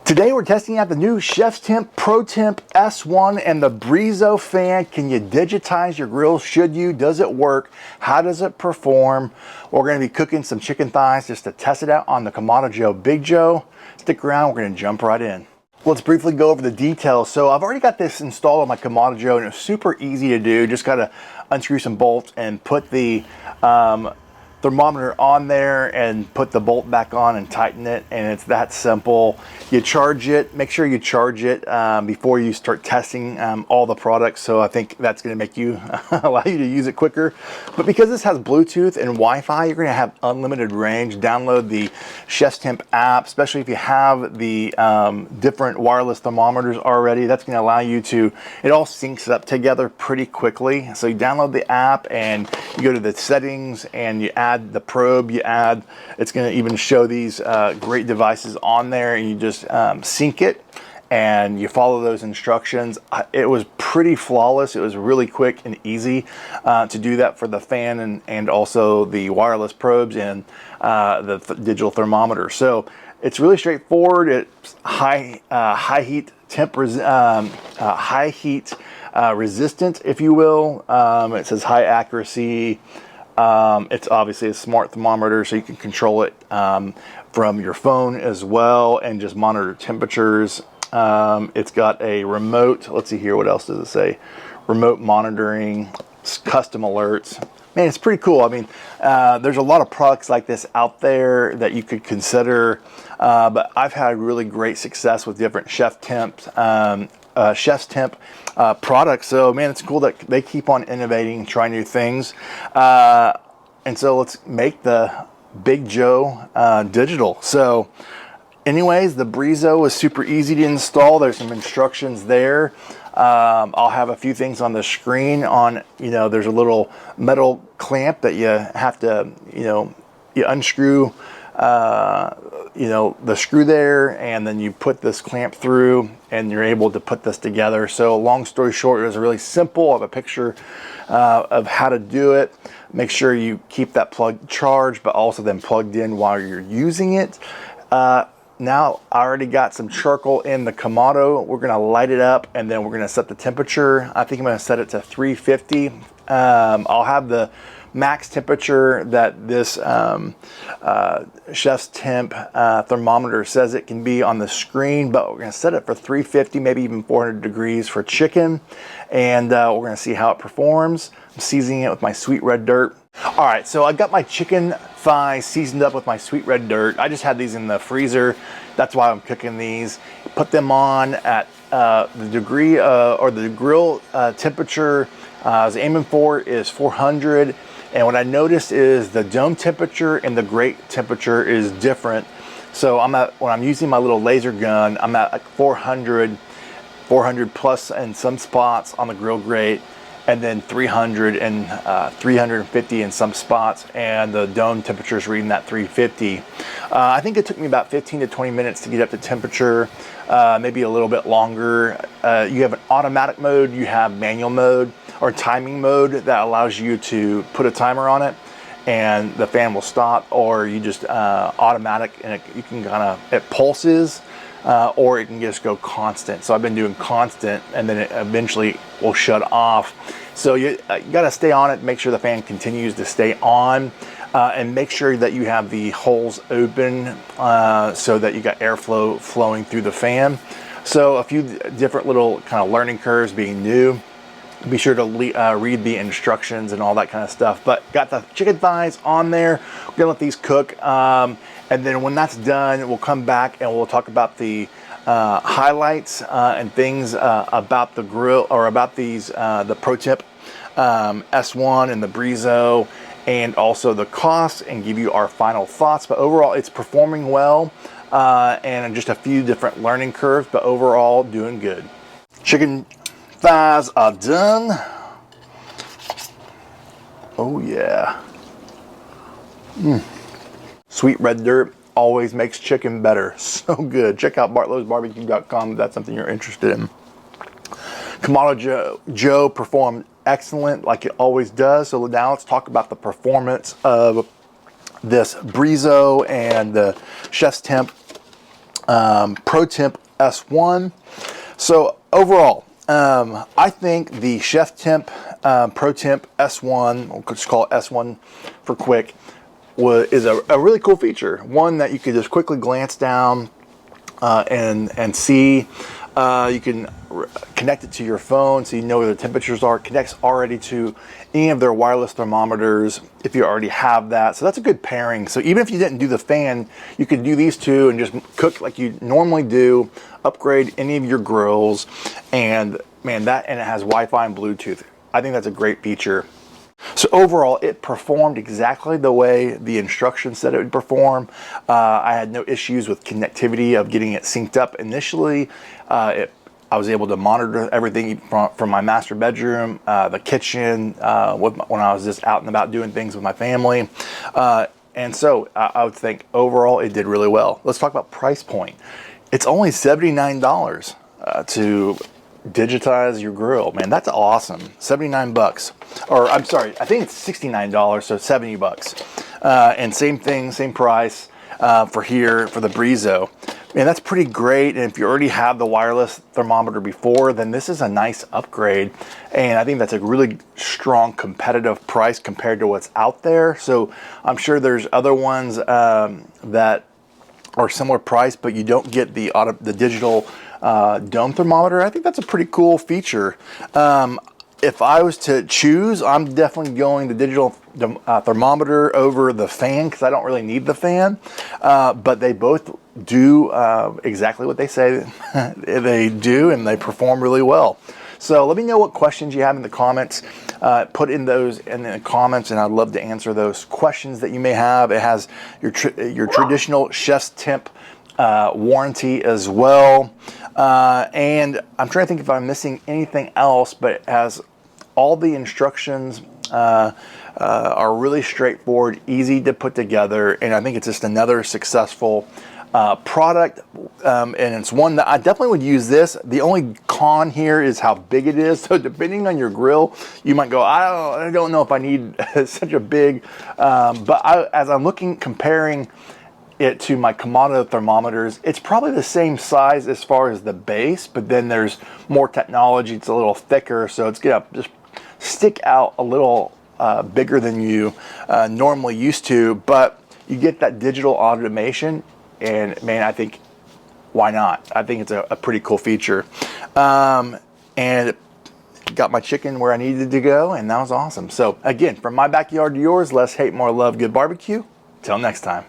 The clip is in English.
Today we're testing out the new ChefsTemp S1 and the Breezo fan. Can you digitize your grill? Should you? Does it work? How does it perform? We're going to be cooking some chicken thighs just to test it out on the Kamado Joe Big Joe. Stick around, we're going to jump right in. Let's briefly go over the details. So I've already got this installed on my Kamado Joe and it's super easy to do. Just got to unscrew some bolts and put the thermometer on there and put the bolt back on and tighten it, and it's that simple. You charge it, make sure you charge it before you start testing all the products, so I think that's going to make you allow you to use it quicker. But because this has Bluetooth and Wi-Fi, you're going to have unlimited range. Download the ChefsTemp app, especially if you have the different wireless thermometers already. That's going to allow you to, it all syncs up together pretty quickly. So you download the app and you go to the settings and you add the probe, it's going to even show these great devices on there, and you just sync it and you follow those instructions. It was pretty flawless. It was really quick and easy to do that for the fan and also the wireless probes and the digital thermometer. So it's really straightforward. It's high heat resistant, if you will. It says high accuracy. It's obviously a smart thermometer, so you can control it from your phone as well and just monitor temperatures. It's got a remote. Let's see here, what else does it say? Remote monitoring, custom alerts. Man, it's pretty cool. I mean, there's a lot of products like this out there that you could consider, but I've had really great success with different ChefsTemp products. So man, it's cool that they keep on innovating and trying new things. And so let's make the Big Joe digital. So anyways, the Breezo is super easy to install. There's some instructions there. I'll have a few things on the screen on, there's a little metal clamp that you have to, you unscrew the screw there, and then you put this clamp through and you're able to put this together. So long story short, it was really simple. I have a picture of how to do it. Make sure you keep that plug charged, but also then plugged in while you're using it. Now I already got some charcoal in the Kamado. We're gonna light it up and then we're gonna set the temperature. I think I'm gonna set it to 350. I'll have the max temperature that this ChefsTemp thermometer says it can be on the screen, but we're going to set it for 350, maybe even 400 degrees for chicken, and we're going to see how it performs. I'm seasoning it with my sweet red dirt. All right, so I got my chicken thighs seasoned up with my sweet red dirt. I just had these in the freezer. That's why I'm cooking these. Put them on at the degree or the grill temperature I was aiming for is 400. And what I noticed is the dome temperature and the grate temperature is different. So when I'm using my little laser gun, I'm at like 400 plus in some spots on the grill grate, and then 300 and 350 in some spots, and the dome temperature is reading that 350. I think it took me about 15 to 20 minutes to get up to temperature, maybe a little bit longer. You have an automatic mode, you have manual mode or timing mode that allows you to put a timer on it and the fan will stop, or you just automatic, and you can it pulses, or it can just go constant. So I've been doing constant, and then it eventually will shut off. So you gotta stay on it, make sure the fan continues to stay on, and make sure that you have the holes open so that you got airflow flowing through the fan. So a few different little kind of learning curves being new. Be sure to read the instructions and all that kind of stuff. But got the chicken thighs on there. We're gonna let these cook, and then when that's done, we'll come back and we'll talk about the highlights and things about the grill, or about these the ProTemp S1 and the Breezo, and also the costs, and give you our final thoughts. But overall, it's performing well, and just a few different learning curves, but overall doing good. Chicken thighs are done. Oh yeah. Sweet red dirt always makes chicken better. So good. Check out bartlowsbarbecue.com if that's something you're interested in. Kamado Joe performed excellent like it always does. So now let's talk about the performance of this Breezo and the ChefsTemp ProTemp S1. So overall, I think the ChefsTemp ProTemp S1, we'll just call it S1 for quick, is a really cool feature. One that you could just quickly glance down and see. You can connect it to your phone so you know where the temperatures are. It connects already to any of their wireless thermometers if you already have that. So that's a good pairing. So even if you didn't do the fan, you could do these two and just cook like you normally do, upgrade any of your grills, and man, and it has Wi-Fi and Bluetooth. I think that's a great feature. So overall, it performed exactly the way the instructions said it would perform. I had no issues with connectivity of getting it synced up initially. I was able to monitor everything from my master bedroom, the kitchen, when I was just out and about doing things with my family. And so I would think overall it did really well. Let's talk about price point. It's only $79 to digitize your grill. Man, that's awesome. 79 bucks. Or I'm sorry, I think it's $69, so 70 bucks. And same thing, same price for here for the Breezo. Man, that's pretty great. And if you already have the wireless thermometer before, then this is a nice upgrade. And I think that's a really strong competitive price compared to what's out there. So I'm sure there's other ones that are similar price, but you don't get the digital dome thermometer. I think that's a pretty cool feature. If I was to choose, I'm definitely going the digital thermometer over the fan because I don't really need the fan. But they both do exactly what they say they do, and they perform really well. So let me know what questions you have in the comments. Put in those in the comments, and I'd love to answer those questions that you may have. It has your traditional ChefsTemp warranty as well. And I'm trying to think if I'm missing anything else, but it has all the instructions are really straightforward, easy to put together, and I think it's just another successful product, and it's one that I definitely would use this. The only con here is how big it is. So depending on your grill, you might go, I don't know if I need such a big, but as I'm comparing it to my Kamado thermometers, it's probably the same size as far as the base, but then there's more technology. It's a little thicker, so it's gonna just stick out a little bigger than you normally used to, but you get that digital automation, and man, I think, why not? I think it's a pretty cool feature. And it got my chicken where I needed to go, and that was awesome. So again, from my backyard to yours, less hate, more love, good barbecue. Till next time.